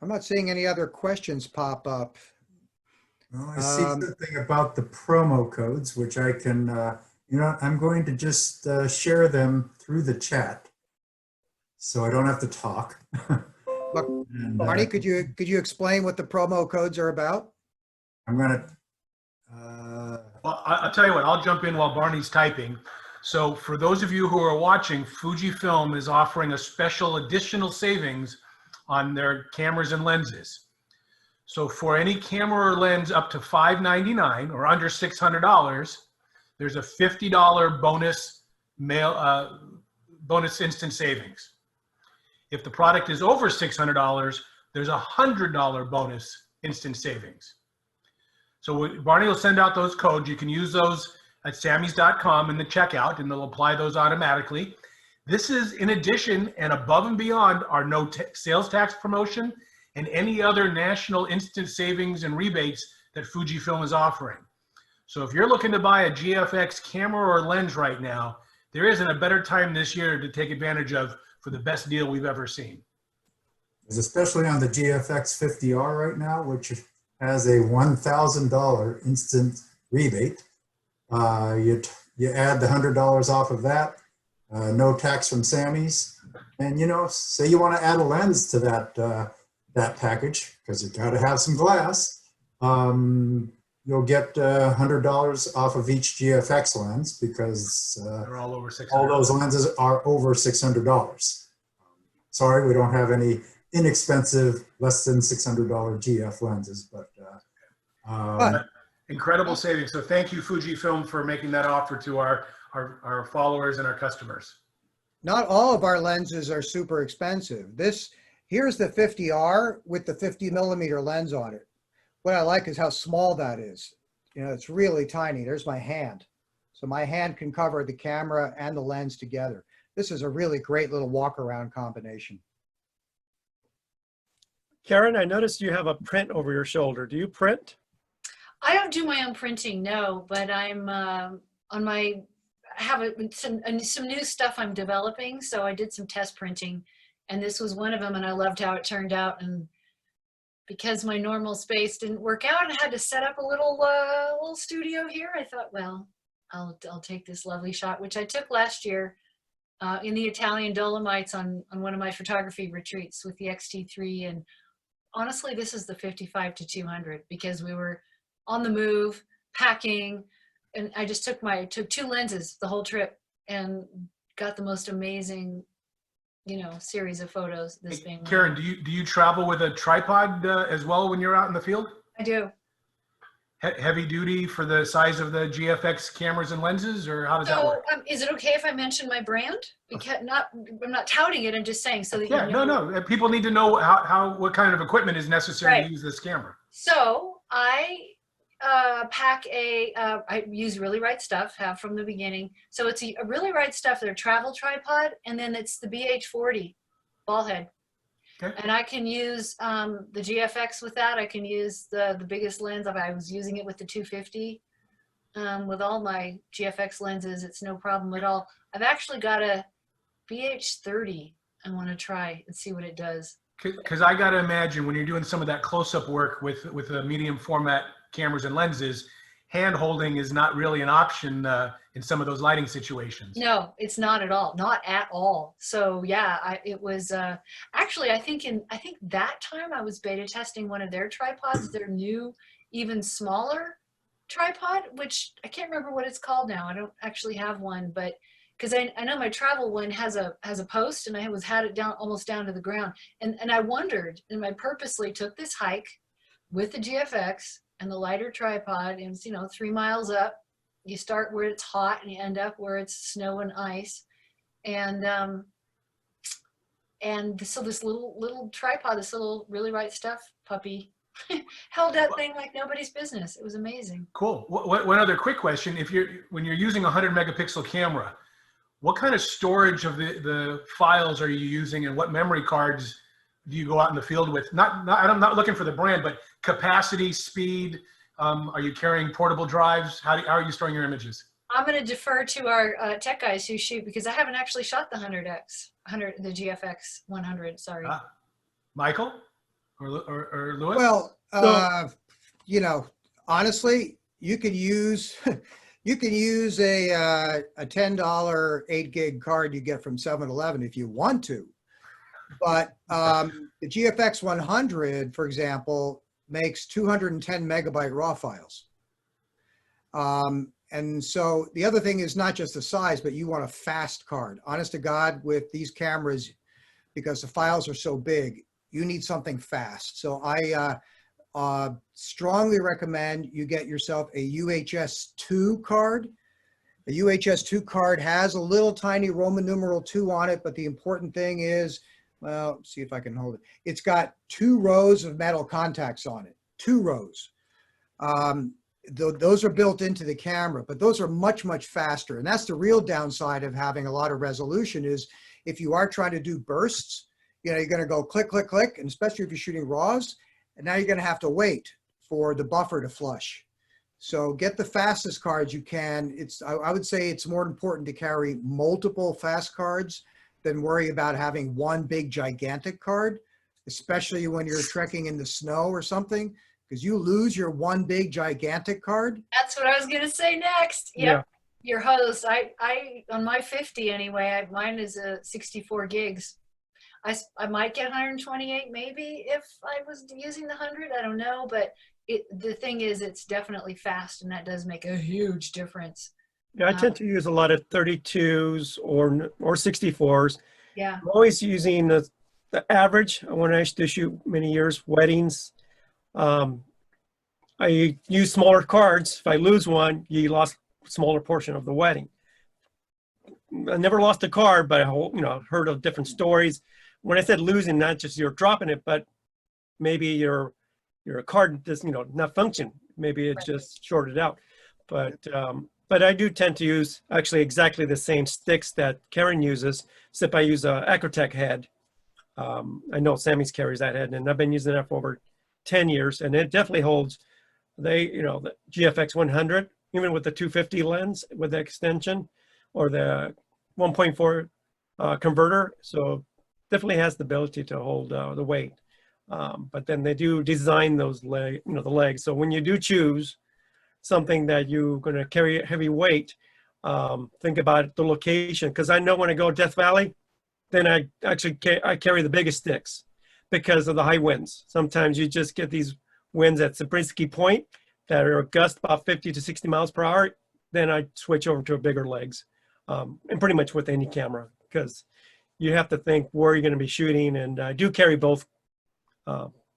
I'm not seeing any other questions pop up. Well, I see something about the promo codes, which I can, I'm going to just share them through the chat, so I don't have to talk. Look, And, Barney, could you explain what the promo codes are about? I'm going to. Well, I'll tell you what, I'll jump in while Barney's typing. So for those of you who are watching, Fujifilm is offering a special additional savings on their cameras and lenses. So for any camera or lens up to $599 or under $600, there's a $50 bonus bonus instant savings. If the product is over $600, there's a $100 bonus instant savings. So Barney will send out those codes. You can use those at Samys.com in the checkout, and they'll apply those automatically. This is in addition and above and beyond our no sales tax promotion and any other national instant savings and rebates that Fujifilm is offering. So if you're looking to buy a GFX camera or lens right now, there isn't a better time this year to take advantage of for the best deal we've ever seen. Especially on the GFX 50R right now, which has a $1,000 instant rebate. You add the $100 off of that, no tax from Samys, and say you want to add a lens to that package because you got to have some glass. You'll get $100 off of each GFX lens because They're all over $600. all those lenses are over $600. Sorry, we don't have any inexpensive, less than $600 GF lenses, but incredible savings. So thank you, Fujifilm, for making that offer to our followers and our customers. Not all of our lenses are super expensive. Here's the 50R with the 50 millimeter lens on it. What I like is how small that is. It's really tiny. There's my hand. So my hand can cover the camera and the lens together. This is a really great little walk around combination. Karen, I noticed you have a print over your shoulder. Do you print? I don't do my own printing, no, but I'm I have some new stuff I'm developing. So I did some test printing, and this was one of them, and I loved how it turned out. And because my normal space didn't work out and I had to set up a little studio here, I thought, well, I'll take this lovely shot, which I took last year in the Italian Dolomites on one of my photography retreats with the XT3. And honestly, this is the 55-200 because we were on the move, packing, and I just took two lenses the whole trip and got the most amazing, series of photos. This being Karen, do you travel with a tripod as well when you're out in the field? I do. heavy duty for the size of the GFX cameras and lenses, or how does that So, work? is it okay if I mention my brand? Because I'm not touting it. I'm just saying so that Yeah, you know. no. People need to know what kind of equipment is necessary Right. to use this camera. So I pack I use Really Right Stuff, have from the beginning. So it's a Really Right Stuff, their travel tripod, and then it's the BH40 ball head. Okay. And I can use the GFX with that. I can use the biggest lens. I was using it with the 250. With all my GFX lenses, it's no problem at all. I've actually got a BH30 I want to try and see what it does. Because I got to imagine when you're doing some of that close-up work with the medium format cameras and lenses, hand holding is not really an option in some of those lighting situations. No, it's not at all. Not at all. So yeah, it was actually I think that time I was beta testing one of their tripods, their new, even smaller tripod, which I can't remember what it's called now. I don't actually have one, but because I know my travel one has a post, and I had it down almost down to the ground. And I wondered, and I purposely took this hike with the GFX and the lighter tripod, and it's, 3 miles up. You start where it's hot and you end up where it's snow and ice. And so this little tripod, this little Really Right Stuff puppy held that thing like nobody's business. It was amazing. Cool. One other quick question: when you're using a 100 megapixel camera, what kind of storage of the files are you using, and what memory cards do you go out in the field with? I'm not looking for the brand, but capacity, speed. Are you carrying portable drives? How are you storing your images? I'm going to defer to our tech guys who shoot, because I haven't actually shot the the GFX 100. Sorry. Michael or Louis? Well, honestly, you can use you can use a $10 8 gig card you get from 7-Eleven if you want to, but the GFX 100, for example, makes 210 megabyte raw files. And so the other thing is not just the size, but you want a fast card. Honest to God, with these cameras, because the files are so big, you need something fast. So I strongly recommend you get yourself a UHS-2 card. The UHS-2 card has a little tiny Roman numeral 2 on it, but the important thing is, well, see if I can hold it. It's got 2 rows of metal contacts on it, 2 rows. Those are built into the camera, but those are much, much faster. And that's the real downside of having a lot of resolution is if you are trying to do bursts, you're going to go click, click, click, and especially if you're shooting RAWs, and now you're going to have to wait for the buffer to flush. So get the fastest cards you can. I would say it's more important to carry multiple fast cards than worry about having one big gigantic card, especially when you're trekking in the snow or something, because you lose your one big gigantic card. That's what I was going to say next. Yep. Yeah. Your host, I on my 50 anyway, mine is a 64 gigs. I might get 128 maybe if I was using the 100. I don't know, but the thing is, it's definitely fast, and that does make a huge difference. Yeah, I tend to use a lot of 32s or 64s. Yeah. I'm always using the average. When I used to shoot many years, weddings, I use smaller cards. If I lose one, you lost a smaller portion of the wedding. I never lost a card, but I heard of different stories. When I said losing, not just you're dropping it, but maybe your card does not function. Maybe it just shorted out. But I do tend to use actually exactly the same sticks that Karen uses, except I use a Acrotech head. I know Samys carries that head, and I've been using that for over 10 years, and it definitely holds. The GFX 100, even with the 250 lens with the extension, or the 1.4 converter, so definitely has the ability to hold the weight. But then they do design those the legs. So when you do choose something that you're going to carry heavy weight, think about the location. Because I know when I go to Death Valley, then I carry the biggest sticks because of the high winds. Sometimes you just get these winds at Zabriskie Point that are gust about 50 to 60 miles per hour. Then I switch over to a bigger legs, and pretty much with any camera, because you have to think where you're going to be shooting. And I do carry both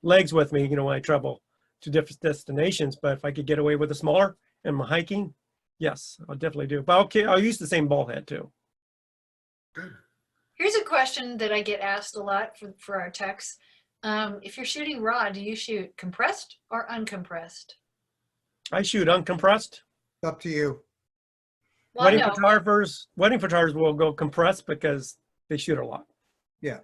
legs with me, when I travel to different destinations. But if I could get away with a smaller and my hiking, yes, I'll definitely do. But okay, I'll use the same ball head too. Good. Here's a question that I get asked a lot for our techs. If you're shooting raw, do you shoot compressed or uncompressed? I shoot uncompressed. Up to you. Well, Wedding no. photographers will go compressed because they shoot a lot. Yeah.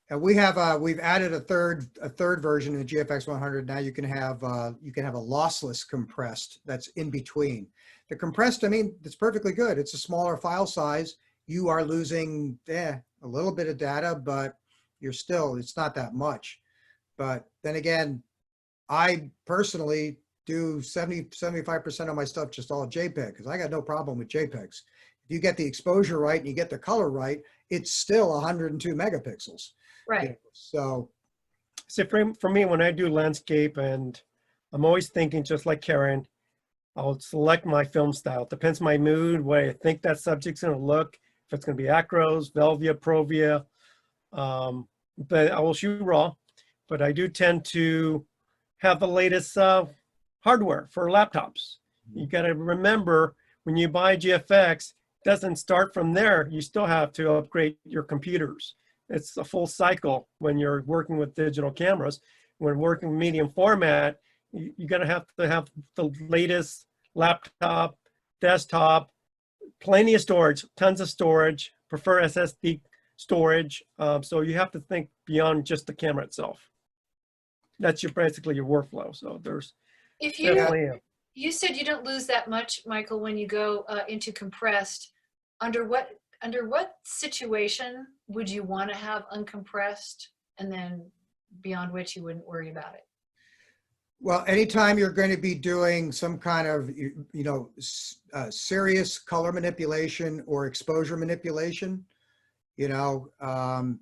And we have we've added a third version in the GFX 100. Now you can have a lossless compressed that's in between. The compressed, I mean, it's perfectly good. It's a smaller file size. You are losing a little bit of data, but it's not that much. But then again, I personally do 75% of my stuff just all JPEG because I got no problem with JPEGs. If you get the exposure right and you get the color right, it's still 102 megapixels. Right. You know, so For me, when I do landscape, and I'm always thinking just like Karen, I'll select my film style. It depends on my mood, what I think that subject's going to look. If it's going to be acros, Velvia, Provia, but I will shoot raw. But I do tend to have the latest hardware for laptops. You got to remember when you buy GFX, it doesn't start from there. You still have to upgrade your computers. It's a full cycle when you're working with digital cameras. When working with medium format, you're going to have the latest laptop, desktop, plenty of storage, tons of storage, prefer SSD storage. So you have to think beyond just the camera itself. That's basically your workflow. So there's If definitely you said you don't lose that much, Michael, when you go into compressed, under what situation would you want to have uncompressed, and then beyond which you wouldn't worry about it? well, anytime you're going to be doing some kind of, serious color manipulation or exposure manipulation, it kind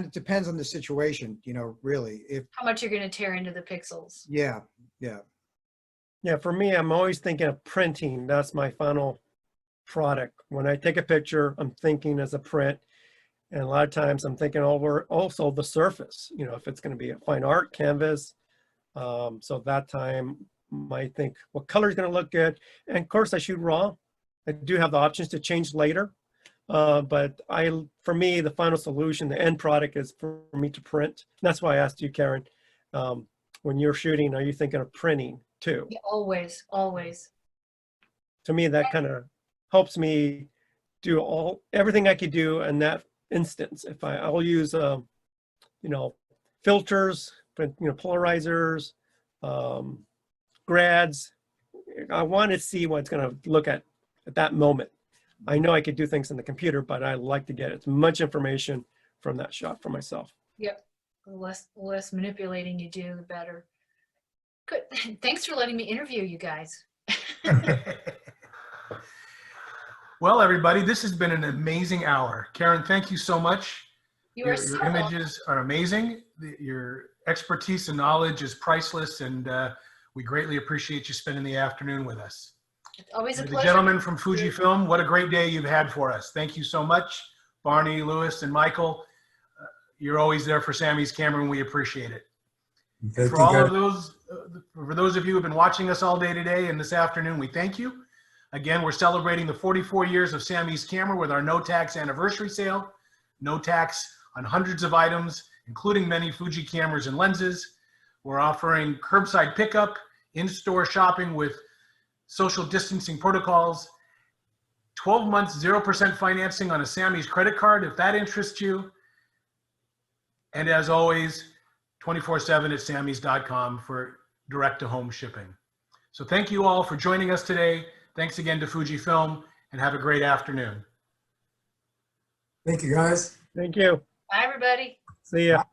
of depends on the situation, really. How much you're going to tear into the pixels? Yeah. Yeah, for me, I'm always thinking of printing. That's my final product. When I take a picture, I'm thinking as a print. And a lot of times I'm thinking over also the surface, if it's going to be a fine art canvas. So that time I think what color is going to look good. And of course I shoot raw. I do have the options to change later. But for me, the final solution, the end product is for me to print. And that's why I asked you, Karen, when you're shooting, are you thinking of printing too? Yeah, always, always. To me, that kind of helps me do everything I could do in that instance. If I'll use, filters, polarizers, grads. I want to see what it's going to look at that moment. I know I could do things in the computer, but I like to get as much information from that shot for myself. Yep. The less manipulating you do, the better. Good. Thanks for letting me interview you guys. Well, everybody, this has been an amazing hour. Karen, thank you so much. Your images are amazing. Your expertise and knowledge is priceless, and we greatly appreciate you spending the afternoon with us. It's always a The pleasure. gentlemen from Fujifilm, what a great day you've had for us. Thank you so much. Barney, Lewis, and Michael, you're always there for Samy's camera, and we appreciate it. Thank For you, all guys. of those, for those of you who have been watching us all day today and this afternoon, we thank you. Again, we're celebrating the 44 years of Samy's camera with our no tax anniversary sale. No tax on hundreds of items, including many Fuji cameras and lenses. We're offering curbside pickup, in-store shopping with social distancing protocols, 12 months, 0% financing on a Samy's credit card, if that interests you. And as always, 24/7 at samys.com for direct-to-home shipping. So thank you all for joining us today. Thanks again to Fujifilm, and have a great afternoon. Thank you, guys. Thank you. Bye, everybody. See ya.